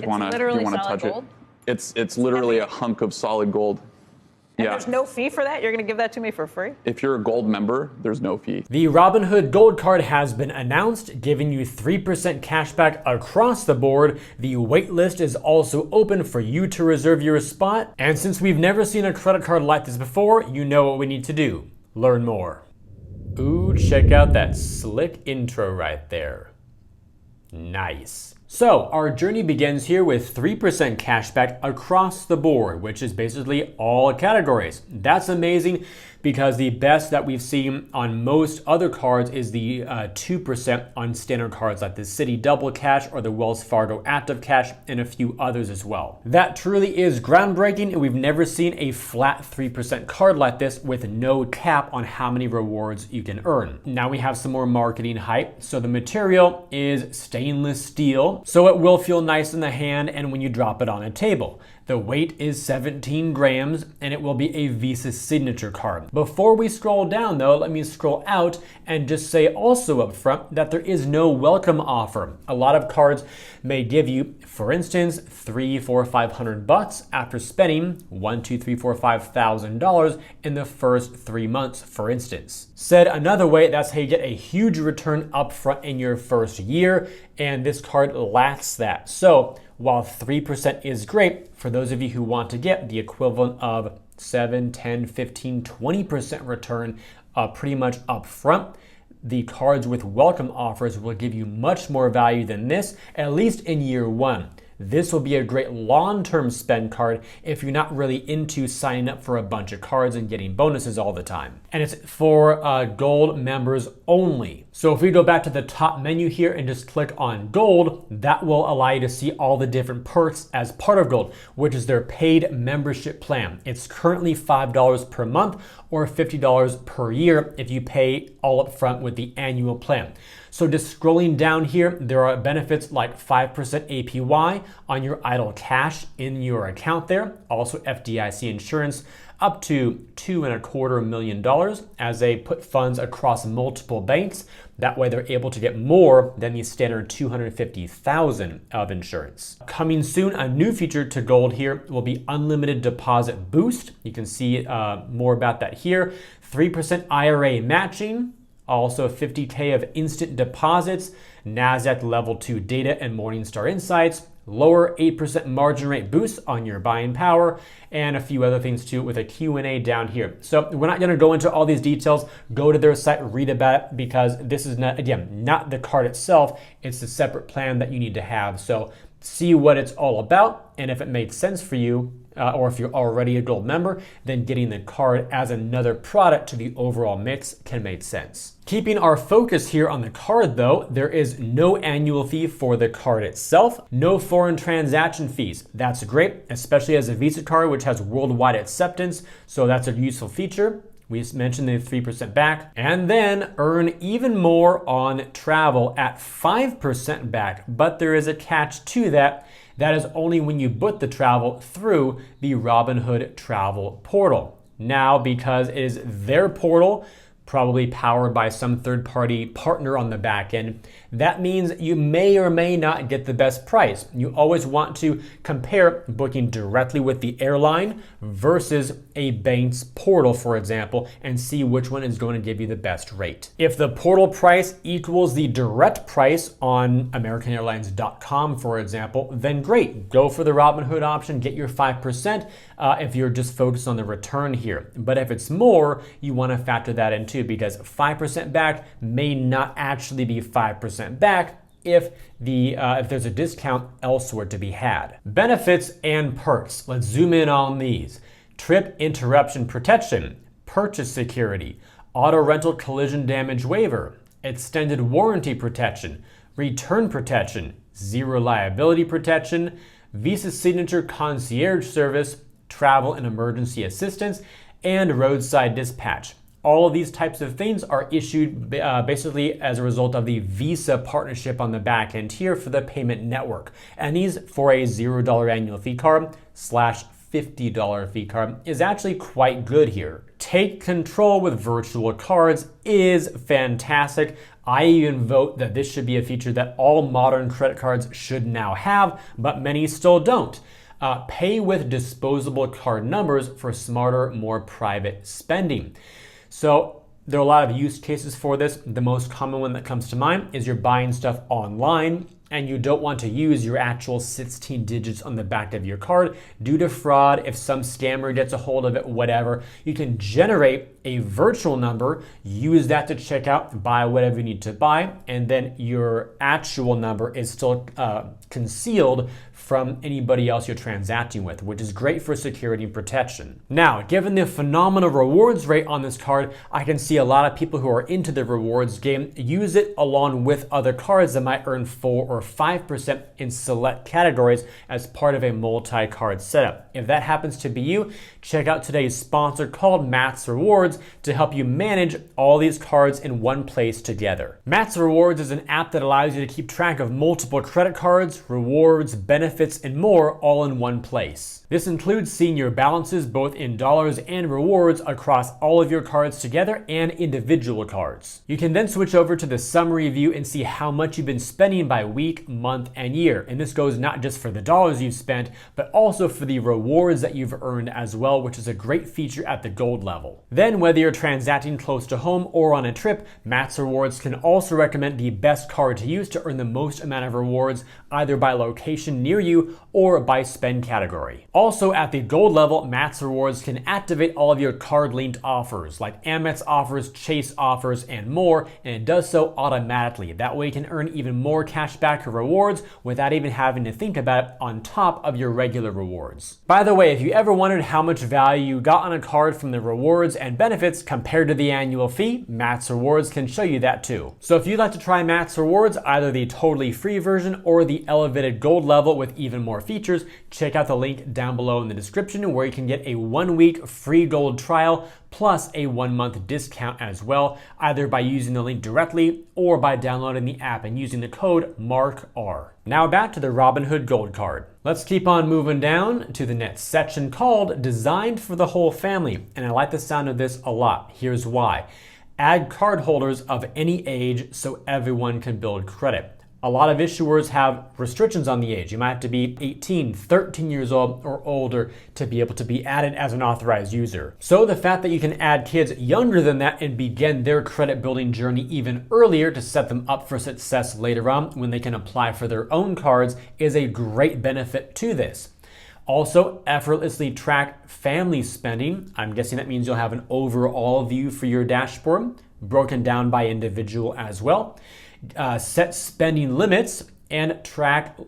Do you want to touch gold? it? It's literally a hunk of solid gold. And there's no fee for that? You're going to give that to me for free? If you're a gold member, there's no fee. The Robinhood Gold Card has been announced, giving you 3% cashback across the board. The waitlist is also open for you to reserve your spot. And since we've never seen a credit card like this before, you know what we need to do. Learn more. Ooh, check out that slick intro right there. Nice. So our journey begins here with 3% cashback across the board, which is basically all categories. That's amazing because the best that we've seen on most other cards is the 2% on standard cards like the Citi Double Cash or the Wells Fargo Active Cash and a few others as well. That truly is groundbreaking, and we've never seen a flat 3% card like this with no cap on how many rewards you can earn. Now we have some more marketing hype. So the material is stainless steel, so it will feel nice in the hand and when you drop it on a table. The weight is 17 grams and it will be a Visa signature card. Before we scroll down though, let me scroll out and just say also up front that there is no welcome offer. A lot of cards may give you, for instance, $300, $400, $500 after spending $1,000, $2,000, $3,000, $4,000, $5,000 in the first 3 months, for instance. Said another way, that's how you get a huge return upfront in your first year, and this card lacks that. So while 3% is great, for those of you who want to get the equivalent of 7, 10, 15, 20% return pretty much upfront, the cards with welcome offers will give you much more value than this, at least in year one. This will be a great long-term spend card if you're not really into signing up for a bunch of cards and getting bonuses all the time. And it's for gold members only. So if we go back to the top menu here and just click on gold, that will allow you to see all the different perks as part of gold, which is their paid membership plan. It's currently $5 per month or $50 per year if you pay all up front with the annual plan. So just scrolling down here, there are benefits like 5% APY on your idle cash in your account there. Also FDIC insurance up to $2.25 million as they put funds across multiple banks. That way they're able to get more than the standard $250,000 of insurance. Coming soon, a new feature to Gold here will be unlimited deposit boost. You can see more about that here. 3% IRA matching. Also 50K of instant deposits, NASDAQ level 2 data and Morningstar insights, lower 8% margin rate boost on your buying power, and a few other things too with a Q&A down here. So we're not gonna go into all these details. Go to their site, read about it, because this is not, again, not the card itself. It's the separate plan that you need to have. So see what it's all about, and if it made sense for you, or if you're already a gold member, then getting the card as another product to the overall mix can make sense. Keeping our focus here on the card though, there is no annual fee for the card itself, no foreign transaction fees. That's great, especially as a Visa card, which has worldwide acceptance, so that's a useful feature. We mentioned the 3% back, and then earn even more on travel at 5% back, but there is a catch to that. That is only when you book the travel through the Robinhood travel portal. Now, because it is their portal, probably powered by some third-party partner on the back end, that means you may or may not get the best price. You always want to compare booking directly with the airline versus a bank's portal, for example, and see which one is going to give you the best rate. If the portal price equals the direct price on AmericanAirlines.com, for example, then great. Go for the Robinhood option, get your 5% if you're just focused on the return here. But if it's more, you want to factor that in too, because 5% back may not actually be 5% back if there's a discount elsewhere to be had. Benefits and perks. Let's zoom in on these. Trip interruption protection, purchase security, auto rental collision damage waiver, extended warranty protection, return protection, zero liability protection, Visa signature concierge service, travel and emergency assistance, and roadside dispatch. All of these types of things are issued basically as a result of the Visa partnership on the back end here for the payment network. And these for a $0 annual fee card / $50 fee card is actually quite good here. Take control with virtual cards is fantastic. I even vote that this should be a feature that all modern credit cards should now have, but many still don't. Pay with disposable card numbers for smarter, more private spending. So there are a lot of use cases for this. The most common one that comes to mind is you're buying stuff online and you don't want to use your actual 16 digits on the back of your card due to fraud. If some scammer gets a hold of it, whatever, you can generate a virtual number, use that to check out, buy whatever you need to buy, and then your actual number is still concealed from anybody else you're transacting with, which is great for security and protection. Now, given the phenomenal rewards rate on this card, I can see a lot of people who are into the rewards game use it along with other cards that might earn 4 or 5% in select categories as part of a multi-card setup. If that happens to be you, check out today's sponsor called MAXREWARDS to help you manage all these cards in one place together. MAXREWARDS is an app that allows you to keep track of multiple credit cards, rewards, benefits, and more all in one place. This includes seeing your balances both in dollars and rewards across all of your cards together and individual cards. You can then switch over to the summary view and see how much you've been spending by week, month, and year. And this goes not just for the dollars you've spent, but also for the rewards that you've earned as well, which is a great feature at the gold level. Then whether you're transacting close to home or on a trip, MAXREWARDS can also recommend the best card to use to earn the most amount of rewards, either by location near you or by spend category. Also at the gold level, MAXREWARDS can activate all of your card-linked offers like Amex offers, Chase offers, and more, and it does so automatically. That way you can earn even more cash back or rewards without even having to think about it on top of your regular rewards. By the way, if you ever wondered how much value you got on a card from the rewards and benefits compared to the annual fee, MAXREWARDS can show you that too. So if you'd like to try MAXREWARDS, either the totally free version or the elevated gold level with even more features, check out the link down below in the description where you can get a 1-week free gold trial plus a 1-month discount as well, either by using the link directly or by downloading the app and using the code MARKR. Now back to the Robinhood Gold Card. Let's keep on moving down to the next section called Designed for the Whole Family, and I like the sound of this a lot. Here's why. Add card holders of any age so everyone can build credit. A lot of issuers have restrictions on the age. You might have to be 18, 13 years old or older to be able to be added as an authorized user. So the fact that you can add kids younger than that and begin their credit building journey even earlier to set them up for success later on when they can apply for their own cards is a great benefit to this. Also, effortlessly track family spending. I'm guessing that means you'll have an overall view for your dashboard, broken down by individual as well. Set spending limits and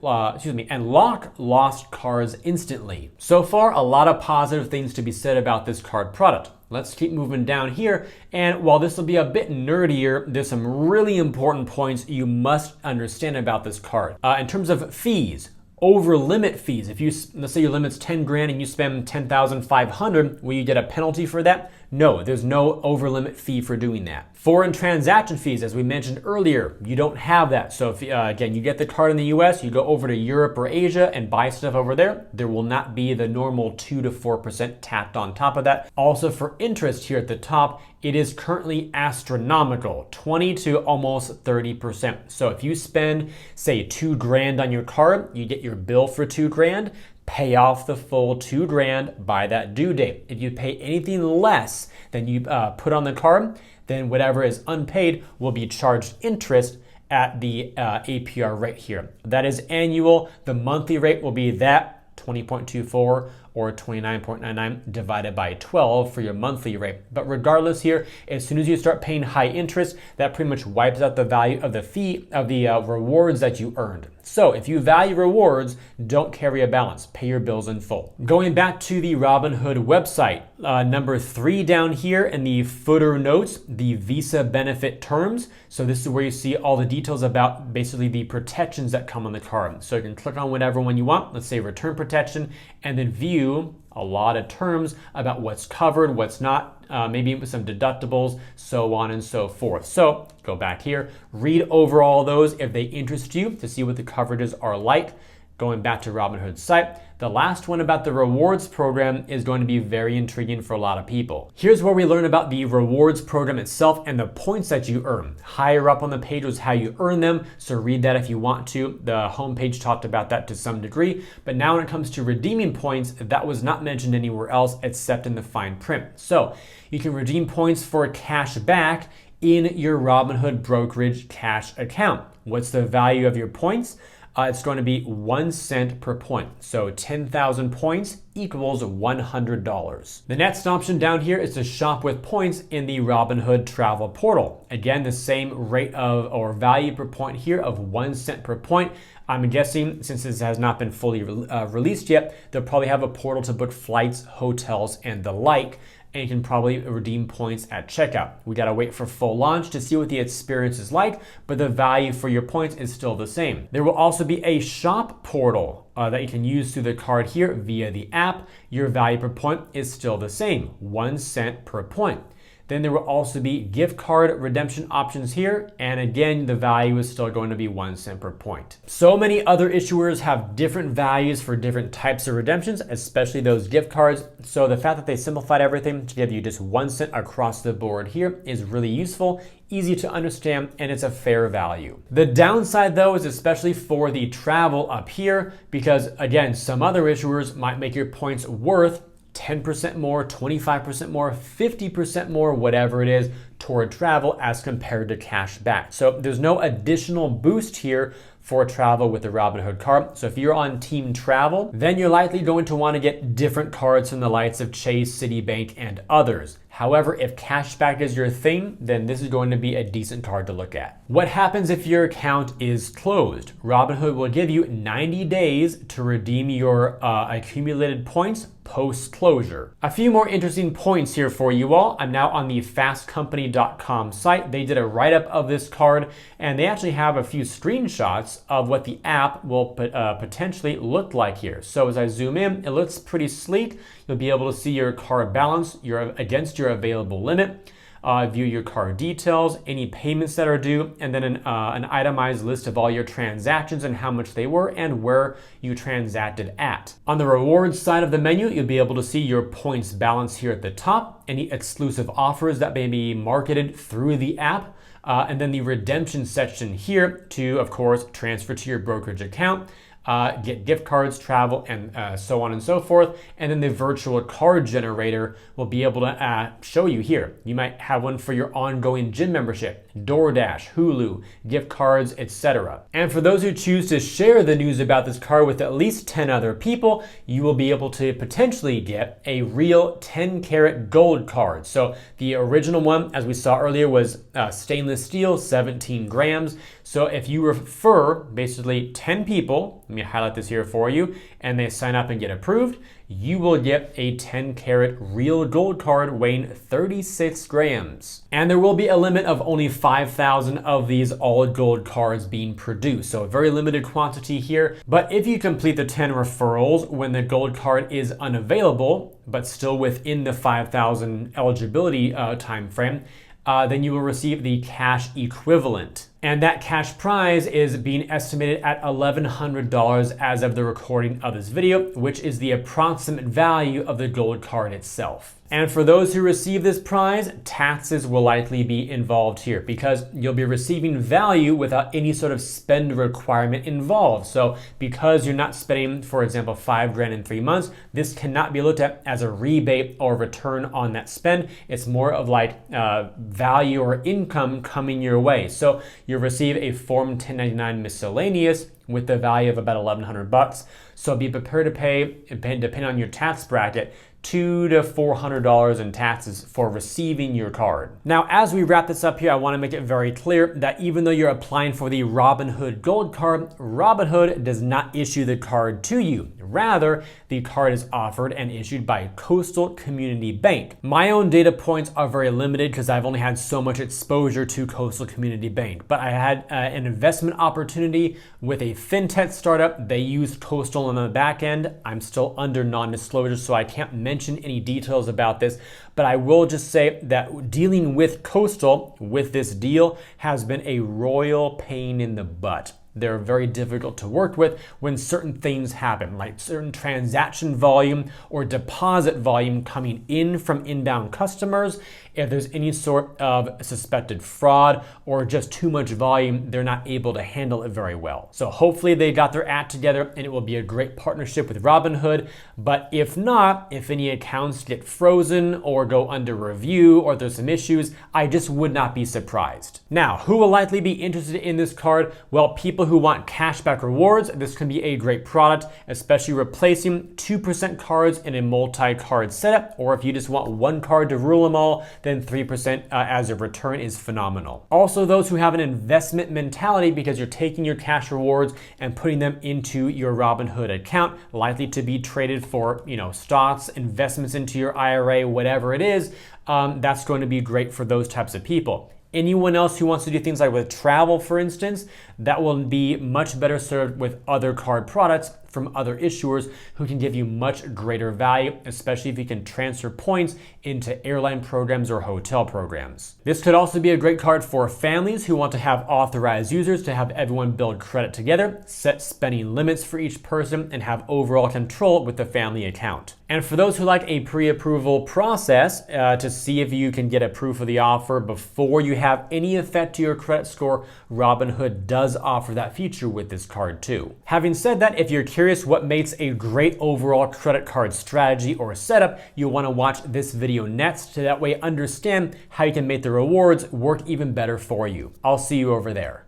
lock lost cards instantly. So far, a lot of positive things to be said about this card product. Let's keep moving down here, and while this will be a bit nerdier, there's some really important points you must understand about this card. In terms of fees, over limit fees. If you, let's say your limit's 10 grand and you spend 10,500, will you get a penalty for that? No, there's no over limit fee for doing that. Foreign transaction fees, as we mentioned earlier, you don't have that. So if, again, you get the card in the US, you go over to Europe or Asia and buy stuff over there, there will not be the normal 2 to 4% tapped on top of that. Also for interest here at the top, it is currently astronomical, 20 to almost 30%. So if you spend, say, 2 grand on your card, you get your bill for 2 grand, pay off the full 2 grand by that due date. If you pay anything less than you put on the card, then whatever is unpaid will be charged interest at the APR rate here. That is annual. The monthly rate will be that 20.24 or 29.99 divided by 12 for your monthly rate. But regardless here, as soon as you start paying high interest, that pretty much wipes out the value of the fee of the rewards that you earned. So if you value rewards, don't carry a balance. Pay your bills in full. Going back to the Robinhood website, number 3 down here in the footer notes, the Visa benefit terms. So this is where you see all the details about basically the protections that come on the card. So you can click on whatever one you want, let's say return protection, and then view a lot of terms about what's covered, what's not, maybe with some deductibles, so on and so forth. So go back here, read over all those if they interest you to see what the coverages are like. Going back to Robinhood's site, the last one about the rewards program is going to be very intriguing for a lot of people. Here's where we learn about the rewards program itself and the points that you earn. Higher up on the page was how you earn them, so read that if you want to. The homepage talked about that to some degree, but now when it comes to redeeming points, that was not mentioned anywhere else except in the fine print. So you can redeem points for cash back in your Robinhood brokerage cash account. What's the value of your points? It's going to be 1 cent per point. So 10,000 points equals $100. The next option down here is to shop with points in the Robinhood travel portal. Again, the same rate of or value per point here of 1 cent per point. I'm guessing since this has not been fully released yet, they'll probably have a portal to book flights, hotels, and the like. And you can probably redeem points at checkout. We gotta wait for full launch to see what the experience is like, but the value for your points is still the same. There will also be a shop portal that you can use through the card here via the app. Your value per point is still the same, 1 cent per point. Then there will also be gift card redemption options here. And again, the value is still going to be 1 cent per point. So many other issuers have different values for different types of redemptions, especially those gift cards. So the fact that they simplified everything to give you just 1 cent across the board here is really useful, easy to understand, and it's a fair value. The downside though is especially for the travel up here, because again, some other issuers might make your points worth 10% more, 25% more, 50% more, whatever it is, toward travel as compared to cash back. So there's no additional boost here for travel with the Robinhood card. So if you're on team travel, then you're likely going to want to get different cards from the likes of Chase, Citibank, and others. However, if cashback is your thing, then this is going to be a decent card to look at. What happens if your account is closed? Robinhood will give you 90 days to redeem your accumulated points post-closure. A few more interesting points here for you all. I'm now on the fastcompany.com site. They did a write-up of this card, and they actually have a few screenshots of what the app will potentially look like here. So as I zoom in, it looks pretty sleek. You'll be able to see your card balance, against your available limit, view your card details, any payments that are due, and then an itemized list of all your transactions and how much they were and where you transacted at. On the rewards side of the menu, you'll be able to see your points balance here at the top, any exclusive offers that may be marketed through the app, and then the redemption section here to, of course, transfer to your brokerage account, get gift cards, travel, and so on and so forth. And then the virtual card generator will be able to show you here. You might have one for your ongoing gym membership, DoorDash, Hulu, gift cards, etc. And for those who choose to share the news about this card with at least 10 other people, you will be able to potentially get a real 10-karat gold card. So the original one, as we saw earlier, was stainless steel, 17 grams. So if you refer basically 10 people, let me highlight this here for you, and they sign up and get approved, you will get a 10-karat real gold card weighing 36 grams. And there will be a limit of only 5,000 of these all gold cards being produced. So a very limited quantity here. But if you complete the 10 referrals when the gold card is unavailable, but still within the 5,000 eligibility time frame, then you will receive the cash equivalent. And that cash prize is being estimated at $1,100 as of the recording of this video, which is the approximate value of the gold card itself. And for those who receive this prize, taxes will likely be involved here because you'll be receiving value without any sort of spend requirement involved. So because you're not spending, for example, $5,000 in 3 months, this cannot be looked at as a rebate or return on that spend. It's more of like value or income coming your way. So you'll receive a Form 1099 miscellaneous with the value of about $1,100. So be prepared to pay, depending on your tax bracket, $200 to $400 in taxes for receiving your card. Now, as we wrap this up here, I want to make it very clear that even though you're applying for the Robinhood Gold Card, Robinhood does not issue the card to you. Rather, the card is offered and issued by Coastal Community Bank. My own data points are very limited because I've only had so much exposure to Coastal Community Bank, but I had an investment opportunity with a fintech startup. They used Coastal on the back end. I'm still under non-disclosure, so I can't mention any details about this, but I will just say that dealing with Coastal with this deal has been a royal pain in the butt. They're very difficult to work with when certain things happen, like certain transaction volume or deposit volume coming in from inbound customers. If there's any sort of suspected fraud or just too much volume, they're not able to handle it very well. So hopefully they got their act together and it will be a great partnership with Robinhood. But if not, if any accounts get frozen or go under review or there's some issues, I just would not be surprised. Now, who will likely be interested in this card? Well, people who want cashback rewards. This can be a great product, especially replacing 2% cards in a multi-card setup, or if you just want one card to rule them all, then 3% as a return is phenomenal. Also, those who have an investment mentality because you're taking your cash rewards and putting them into your Robinhood account, likely to be traded for, stocks, investments into your IRA, whatever it is, that's going to be great for those types of people. Anyone else who wants to do things like with travel, for instance, that will be much better served with other card products from other issuers who can give you much greater value, especially if you can transfer points into airline programs or hotel programs. This could also be a great card for families who want to have authorized users to have everyone build credit together, set spending limits for each person, and have overall control with the family account. And for those who like a pre-approval process to see if you can get a proof of the offer before you have any effect to your credit score, Robinhood does offer that feature with this card too. Having said that, if you're curious what makes a great overall credit card strategy or setup, you'll want to watch this video next to that way understand how you can make the rewards work even better for you. I'll see you over there.